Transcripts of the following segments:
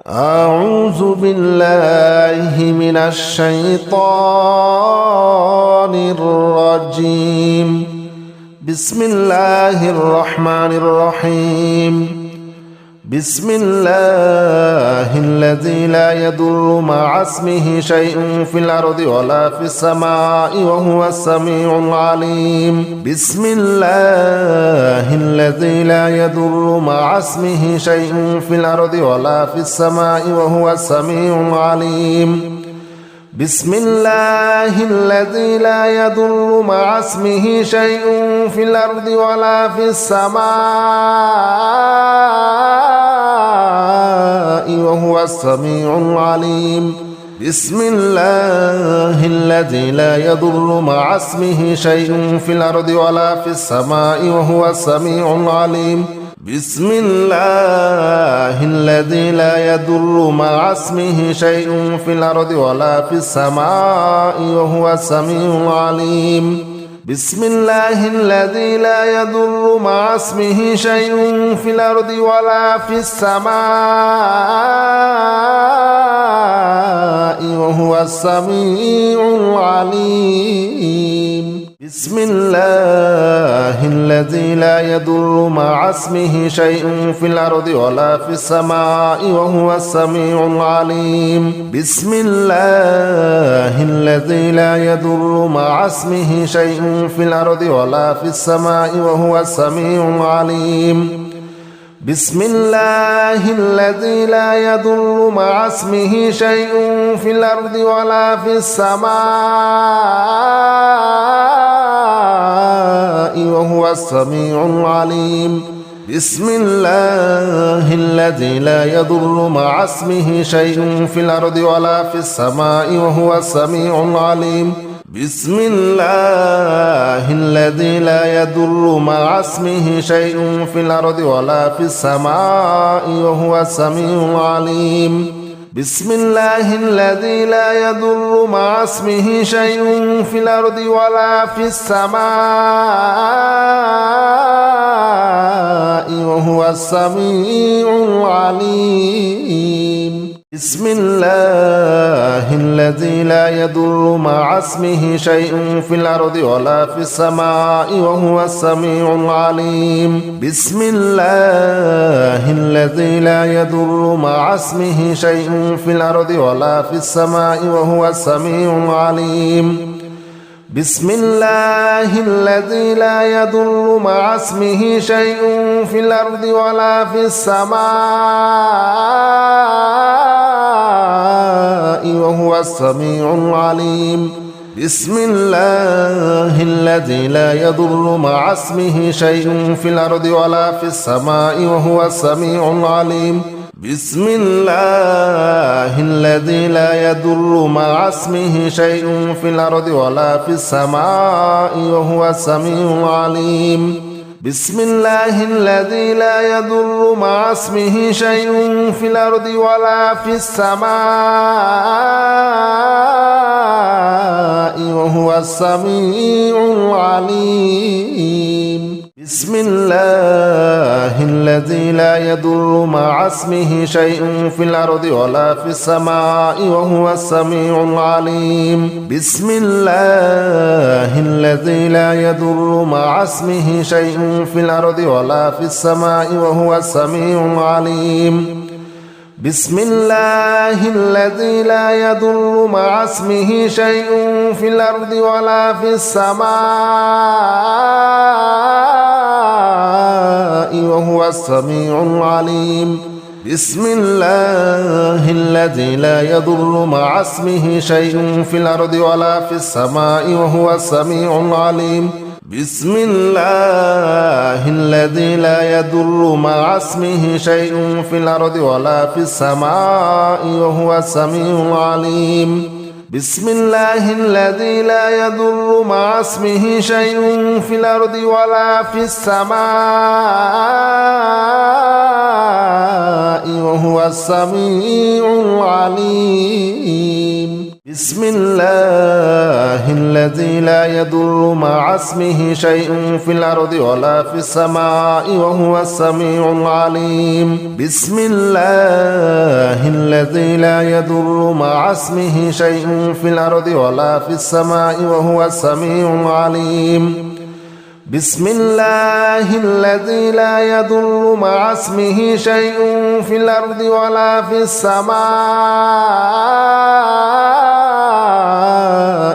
أعوذ بالله من الشيطان الرجيم. بسم الله الرحمن الرحيم. بسم الله الذي لا يضر مع اسمه شيء في الأرض ولا في السماء وهو السميع العليم. بسم الله الذي لا يضر مع اسمه شيء في الأرض ولا في السماء وهو السميع العليم. بسم الله الذي لا يضر مع اسمه شيء في الأرض ولا في السماء وهو السميع العليم. بسم الله الذي لا يضر مع اسمه شيء في الأرض ولا في السماء وهو السميع العليم. بسم الله الذي لا يضر مع اسمه شيء في الأرض ولا في السماء وهو السميع العليم. بسم الله الذي لا يضر مع اسمه شيء في الأرض ولا في السماء وهو السميع العليم. بسم الله الذي لا يضر مع اسمه شيء في الأرض ولا في السماء وهو السميع العليم. بسم الله الذي لا يضر مع اسمه شيء في الأرض ولا في السماء وهو السميع العليم. بسم الله الذي لا يضر مع اسمه شيء في الأرض ولا في السماء وهو السميع العليم. بسم الله الذي لا يضر مع اسمه شيء في الأرض ولا في السماء وهو السميع العليم. بسم الله الذي لا يضر مع اسمه شيء في الأرض ولا في السماء وهو السميع العليم. بسم الله الذي لا يضر مع اسمه شيء في الأرض ولا في السماء وهو السميع العليم. بسم الله الذي لا يضر مع اسمه شيء في الأرض ولا في السماء وهو السميع العليم. بسم الله الذي لا يضر مع اسمه شيء في الأرض ولا في السماء وهو السميع العليم. بسم الله الذي لا يضر مع اسمه شيء في الأرض ولا في السماء وهو السميع العليم. بسم الله الذي لا يضر مع اسمه شيء في الأرض ولا في السماء وهو السميع العليم. بسم الله الذي لا يضر مع اسمه شيء في الأرض ولا في السماء وهو السميع العليم. بسم الله الذي لا يضر مع اسمه شيء في الأرض ولا في السماء وهو السميع العليم. بسم الله الذي لا يضر مع اسمه شيء في الأرض ولا في السماء وهو السميع العليم. بسم الله الذي لا يضر مع اسمه شيء في الأرض ولا في السماء وهو السميع العليم. بسم الله الذي لا يضر مع اسمه شيء في الأرض ولا في السماء وهو السميع العليم. بسم الله الذي لا يضر مع اسمه شيء في الأرض ولا في السماء وهو السميع العليم. بسم الله الذي لا يضر مع اسمه شيء في الأرض ولا في السماء وهو السميع العليم. بسم الله الذي لا يضر مع اسمه شيء في الأرض ولا في السماء وهو السميع العليم. بسم الله الذي لا يضر مع اسمه شيء في الأرض ولا في السماء وهو السميع العليم. بسم الله الذي لا يضر مع اسمه شيء في الأرض ولا في السماء وهو السميع العليم بسم الله الذي لا يضر مع اسمه شيء في الأرض ولا في السماء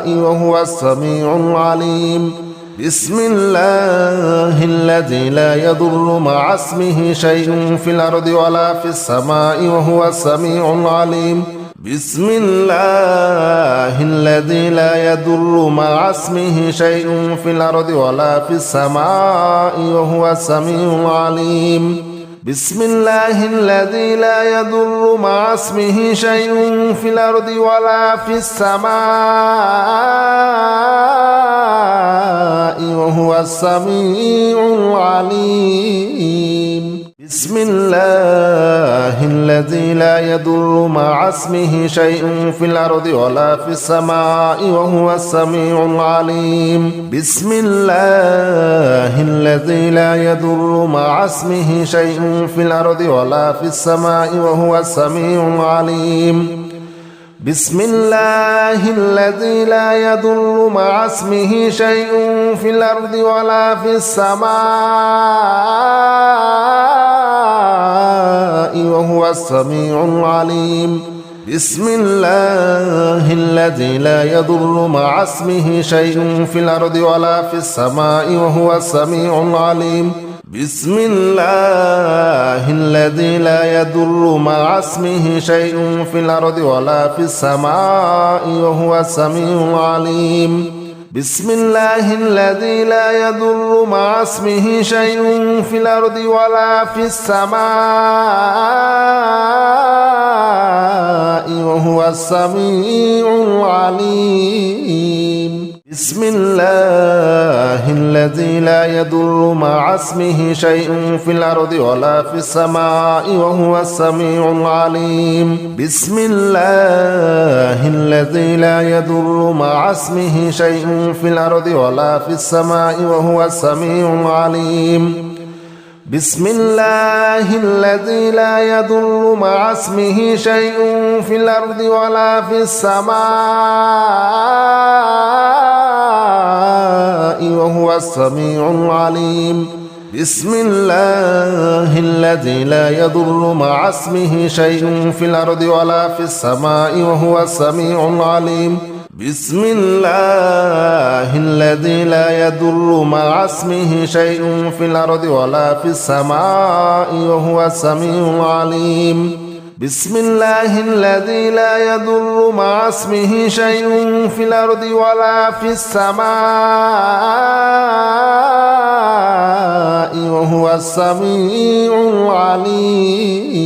وهو السميع العليم بسم الله الذي لا يضر مع اسمه شيء في الأرض ولا في السماء وهو السميع العليم بسم الله الذي لا يضر مع اسمه شيء في الأرض ولا في السماء وهو السميع العليم بسم الله الذي لا يضر مع اسمه شيء في الأرض ولا في السماء وهو السميع العليم بسم الله الذي لا يضر مع اسمه شيء في الأرض ولا في السماء وهو السميع العليم بسم الله الذي لا يضر مع اسمه شيء في الأرض ولا في السماء وهو السميع العليم بسم الله الذي لا يضر مع اسمه شيء في الأرض ولا في السماء وهو السميع العليم بسم الله الذي لا يضر مع اسمه شيء في الأرض ولا في السماء وهو السميع العليم بسم الله الذي لا يضر مع اسمه شيء في الأرض ولا في السماء وهو السميع العليم بسم الله الذي لا يضر مع اسمه شيء في الأرض ولا في السماء وهو السميع العليم بسم الله الذي لا يضر مع اسمه شيء في الأرض ولا في السماء وهو السميع العليم بسم الله الذي لا يضر مع اسمه شيء في الأرض ولا في السماء وهو السميع العليم بسم الله الذي لا يضر مع اسمه شيء في الأرض ولا في السماء وهو السميع العليم بسم الله الذي لا يضر مع اسمه شيء في الأرض ولا في السماء وهو السميع العليم بسم الله الذي لا يضر مع اسمه شيء في الأرض ولا في السماء وهو السميع العليم بسم الله الذي لا يضر مع اسمه شيء في الأرض ولا في السماء وهو السميع العليم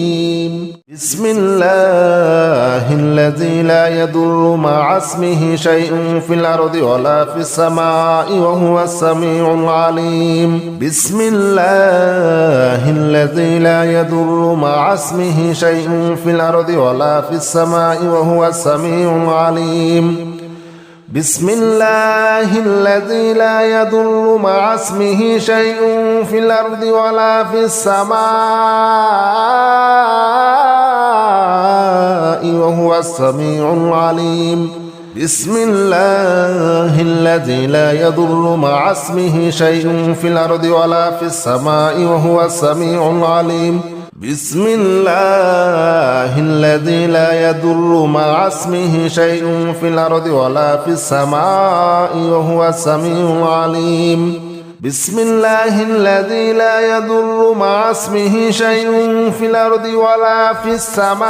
بسم الله الذي لا يضر مع اسمه شيء في الأرض ولا في السماء وهو السميع العليم بسم الله الذي لا يضر مع اسمه شيء في الأرض ولا في السماء وهو السميع العليم بسم الله الذي لا يضر مع اسمه شيء في الأرض ولا في السماء وهو السميع العليم بسم الله الذي لا يضر مع اسمه شيء في الأرض ولا في السماء وهو السميع العليم بسم الله الذي لا يضر مع اسمه شيء في الأرض ولا في السماء وهو السميع العليم بسم الله الذي لا يضر مع اسمه شيء في الأرض ولا في السماء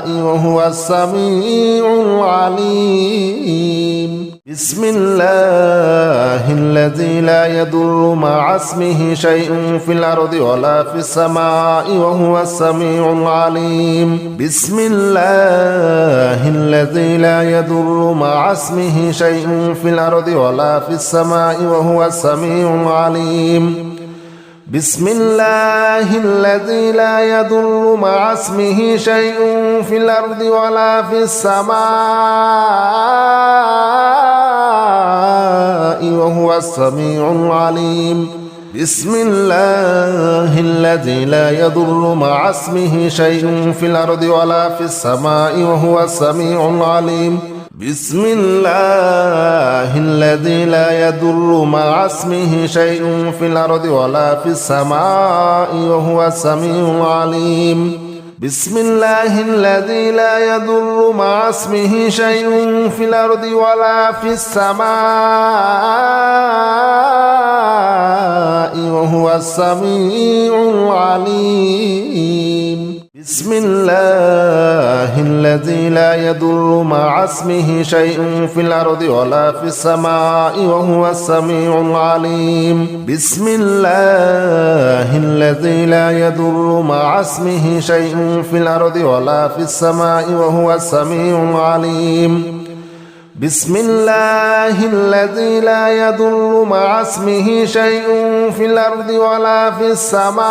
وهو السميع العليم بسم الله الذي لا يضر مع اسمه شيء في الأرض ولا في السماء وهو السميع العليم بسم الله الذي لا يضر مع اسمه شيء في الأرض ولا في السماء وهو السميع العليم بسم الله الذي لا يضر مع اسمه شيء في الأرض ولا في السماء وهو السميع العليم بسم الله الذي لا يضر مع اسمه شيء في الأرض ولا في السماء وهو السميع العليم بسم الله الذي لا يضر مع اسمه شيء في الأرض ولا في السماء وهو السميع العليم بسم الله الذي لا يضر مع اسمه شيء في الأرض ولا في السماء وهو السميع العليم بسم الله الذي لا يضر مع اسمه شيء في الأرض ولا في السماء وهو السميع العليم بسم الله الذي لا يضر مع اسمه شيء في الأرض ولا في السماء وهو السميع العليم بسم الله الذي لا يضر مع اسمه شيء في الأرض ولا في السماء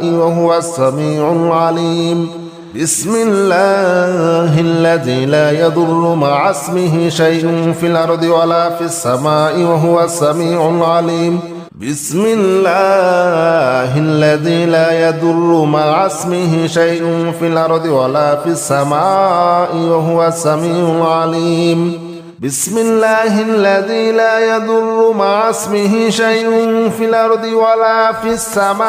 وهو السميع العليم بسم الله الذي لا يضر مع اسمه شيء في الأرض ولا في السماء وهو السميع العليم بسم الله الذي لا يضر مع اسمه شيء في الأرض ولا في السماء وهو السميع العليم بسم الله الذي لا يضر مع اسمه شيء في الأرض ولا في السماء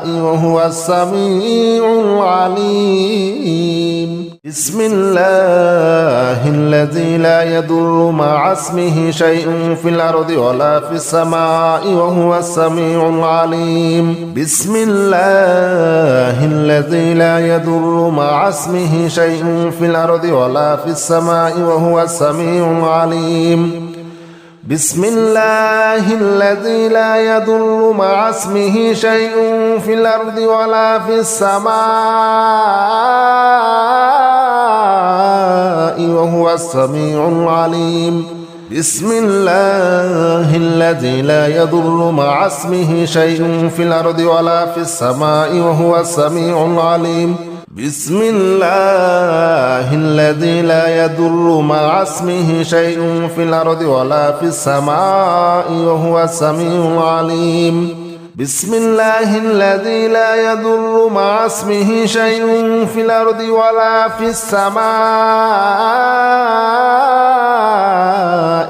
وهو السميع العليم بسم الله الذي لا يضر مع اسمه شيء في الأرض ولا في السماء وهو السميع العليم بسم الله الذي لا يضر مع اسمه شيء في الأرض ولا في السماء وهو السميع العليم بسم الله الذي لا يضر مع اسمه شيء في الأرض ولا في السماء وهو السميع العليم بسم الله الذي لا يضر مع اسمه شيء في الأرض ولا في السماء وهو السميع العليم بسم الله الذي لا يضر مع اسمه شيء في الأرض ولا في السماء وهو السميع العليم بسم الله الذي لا يضر مع اسمه شيء في الأرض ولا في السماء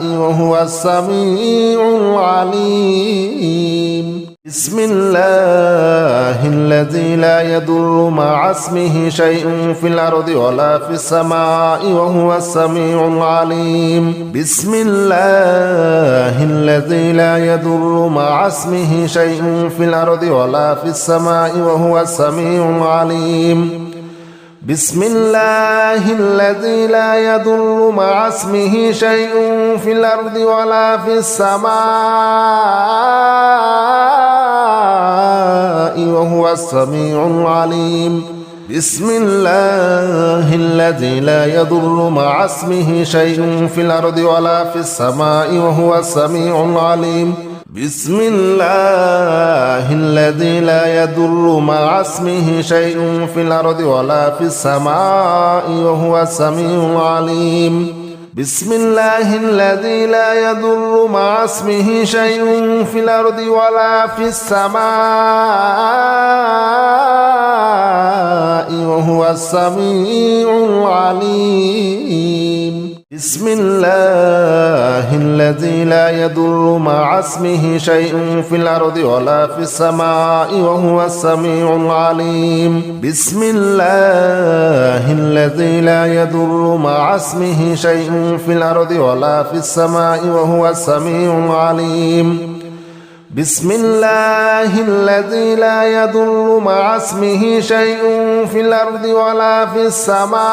وهو السميع العليم بسم الله الذي لا يضر مع اسمه شيء في الأرض ولا في السماء وهو السميع العليم بسم الله الذي لا يضر مع اسمه شيء في الأرض ولا في السماء وهو السميع العليم بسم الله الذي لا يضر مع اسمه شيء في الأرض ولا في السماء وهو السميع العليم بسم الله الذي لا يضر مع اسمه شيء في الأرض ولا في السماء وهو السميع العليم بسم الله الذي لا يضر مع اسمه شيء في الأرض ولا في السماء وهو السميع العليم بسم الله الذي لا يضر مع اسمه شيء في الأرض ولا في السماء وهو السميع العليم بسم الله الذي لا يضر مع اسمه شيء في الأرض ولا في السماء وهو السميع العليم بسم الله الذي لا يضر مع اسمه شيء في الأرض ولا في السماء وهو السميع العليم بسم الله الذي لا يضر مع اسمه شيء في الأرض ولا في السماء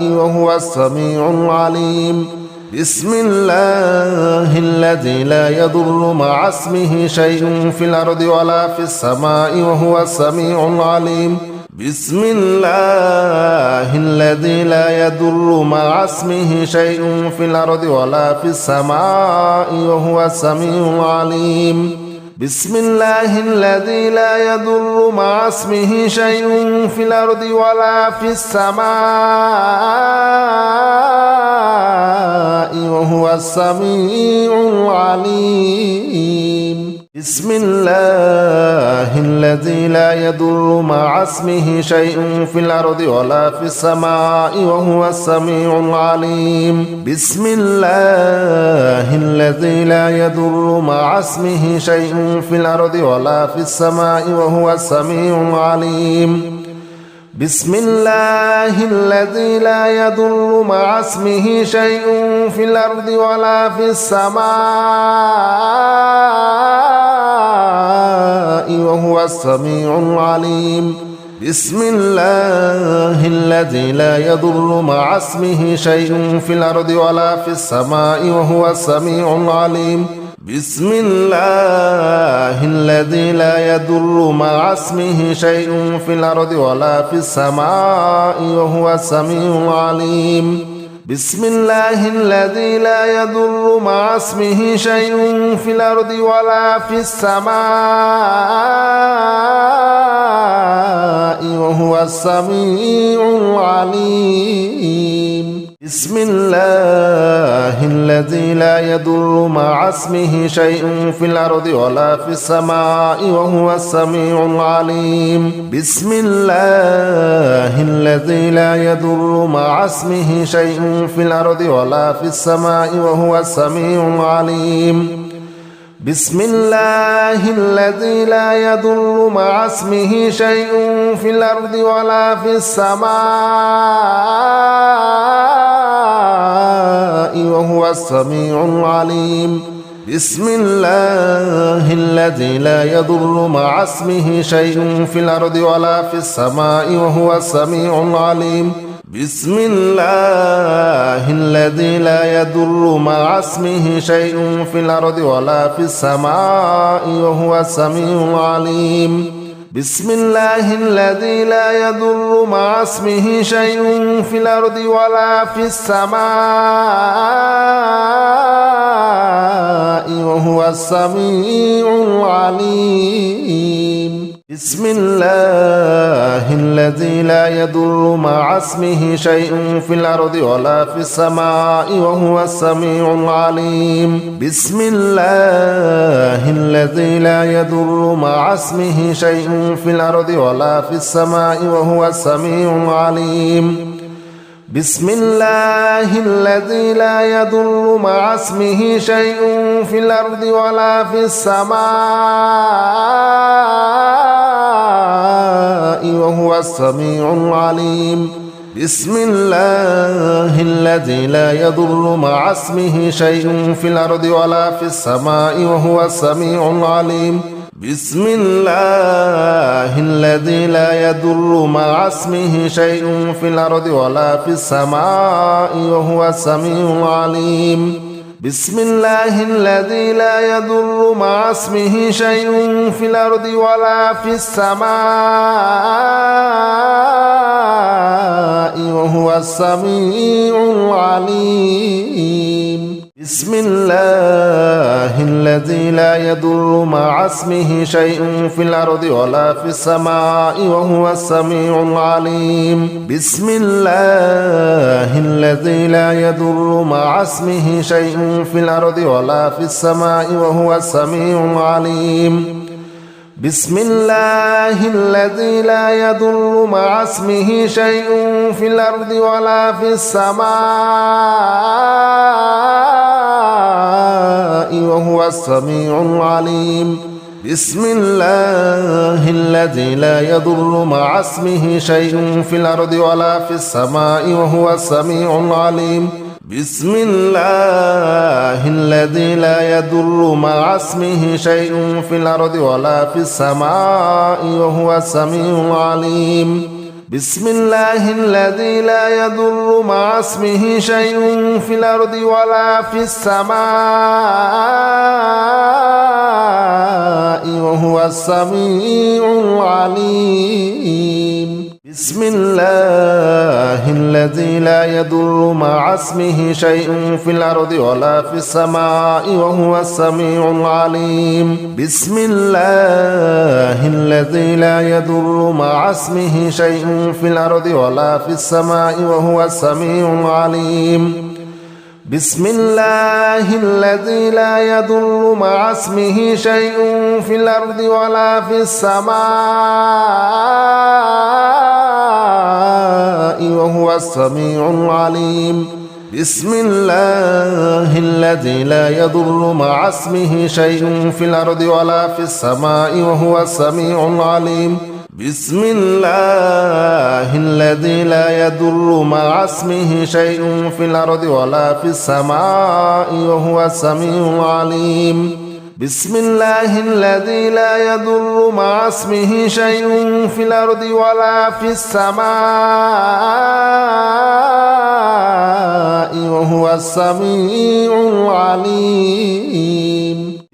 وهو السميع العليم بسم الله الذي لا يضر مع اسمه شيء في الأرض ولا في السماء وهو السميع العليم بسم الله الذي لا يضر مع اسمه شيء في الأرض ولا في السماء وهو السميع العليم بسم الله الذي لا يضر مع اسمه شيء في الأرض ولا في السماء وهو السميع العليم بسم الله الذي لا يضر مع اسمه شيء في الأرض ولا في السماء وهو السميع العليم بسم الله الذي لا يضر مع اسمه شيء في الأرض ولا في السماء وهو السميع العليم بسم الله الذي لا يضر مع اسمه شيء في الأرض ولا في السماء وهو السميع العليم بسم الله الذي لا يضر مع اسمه شيء في الأرض ولا في السماء وهو السميع العليم بسم الله الذي لا يضر مع اسمه شيء في الأرض ولا في السماء وهو السميع العليم بسم الله الذي لا يضر مع اسمه شيء في الأرض ولا في السماء وهو السميع العليم بسم الله الذي لا يضر مع اسمه شيء في الأرض ولا في السماء وهو السميع العليم بسم الله الذي لا يضر مع اسمه شيء في الأرض ولا في السماء وهو السميع العليم بسم الله الذي لا يضر مع اسمه شيء في الأرض ولا في السماء وهو السميع العليم بسم الله الذي لا يضر مع اسمه شيء في الأرض ولا في السماء وهو السميع العليم بسم الله الذي لا يضر مع اسمه شيء في الأرض ولا في السماء وهو السميع العليم بسم الله الذي لا يضر مع اسمه شيء في الأرض ولا في السماء وهو السميع العليم بسم الله الذي لا يضر مع اسمه شيء في الأرض ولا في السماء وهو السميع العليم بسم الله الذي لا يضر مع اسمه شيء في الأرض ولا في السماء وهو السميع العليم بسم الله الذي لا يضر مع اسمه شيء في الأرض ولا في السماء وهو السميع العليم بسم الله الذي لا يضر مع اسمه شيء في الأرض ولا في السماء وهو السميع العليم بسم الله الذي لا يضر مع اسمه شيء في الأرض ولا في السماء وهو السميع العليم بسم الله الذي لا يضر مع اسمه شيء في الأرض ولا في السماء وهو السميع العليم بسم الله الذي لا يضر مع اسمه شيء في الأرض ولا في السماء وهو السميع العليم بسم الله الذي لا يضر مع اسمه شيء في الأرض ولا في السماء وهو السميع العليم بسم الله الذي لا يضر مع اسمه شيء في الأرض ولا في السماء وهو السميع العليم بسم الله الذي لا يضر مع اسمه شيء في الأرض ولا في السماء وهو السميع العليم بسم الله الذي لا يضر مع اسمه شيء في الأرض ولا في السماء وهو السميع العليم بسم الله الذي لا يضر مع اسمه شيء في الأرض ولا في السماء وهو السميع العليم بسم الله الذي لا يضر مع اسمه شيء في الأرض ولا في السماء وهو السميع العليم بسم الله الذي لا يضر مع اسمه شيء في الأرض ولا في السماء وهو السميع العليم بسم الله الذي لا يضر مع اسمه شيء في الأرض ولا في السماء وهو السميع العليم بسم الله الذي لا يضر مع اسمه شيء في الأرض ولا في السماء وهو السميع العليم بسم الله الذي لا يضر مع اسمه شيء في الأرض ولا في السماء وهو السميع العليم بسم الله الذي لا يضر مع اسمه شيء في الأرض ولا في السماء وهو السميع العليم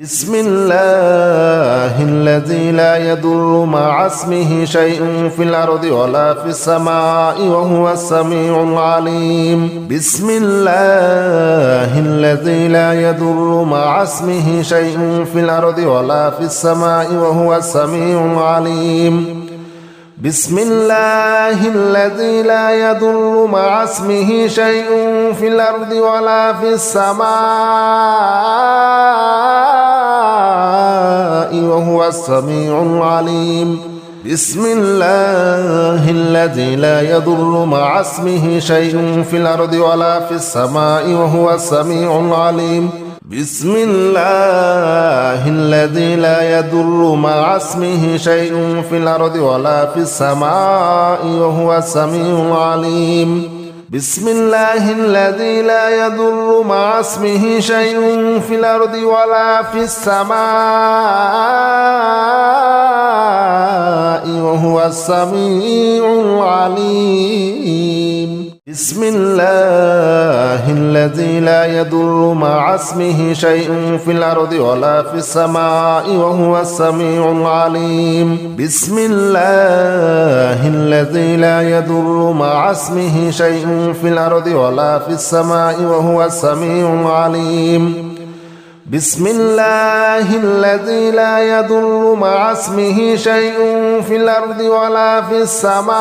بسم الله الذي لا يضر مع اسمه شيء في الأرض ولا في السماء وهو السميع العليم بسم الله الذي لا يضر مع اسمه شيء في الأرض ولا في السماء وهو السميع العليم بسم الله الذي لا يضر مع اسمه شيء في الأرض ولا في السماء وهو السميع العليم بسم الله الذي لا يضر مع اسمه شيء في الأرض ولا في السماء وهو السميع العليم بسم الله الذي لا يضر مع اسمه شيء في الأرض ولا في السماء وهو السميع العليم بسم الله الذي لا يضر مع اسمه شيء في الأرض ولا في السماء وهو السميع العليم بسم الله الذي لا يضر مع اسمه شيء في الأرض ولا في السماء وهو السميع العليم بسم الله الذي لا يضر مع اسمه شيء في الأرض ولا في السماء وهو السميع العليم بسم الله الذي لا يضر مع اسمه شيء في الأرض ولا في السماء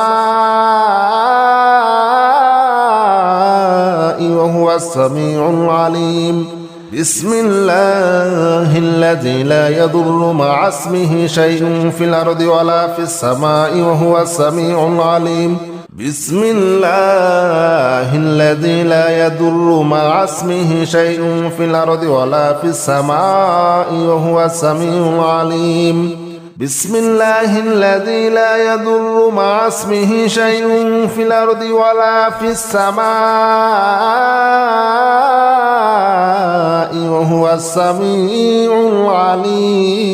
وهو السميع العليم بسم الله الذي لا يضر مع اسمه شيء في الأرض ولا في السماء وهو السميع العليم بسم الله الذي لا يضر مع اسمه شيء في الأرض ولا في السماء وهو السميع العليم بسم الله الذي لا يضر مع اسمه شيء في الأرض ولا في السماء وهو السميع العليم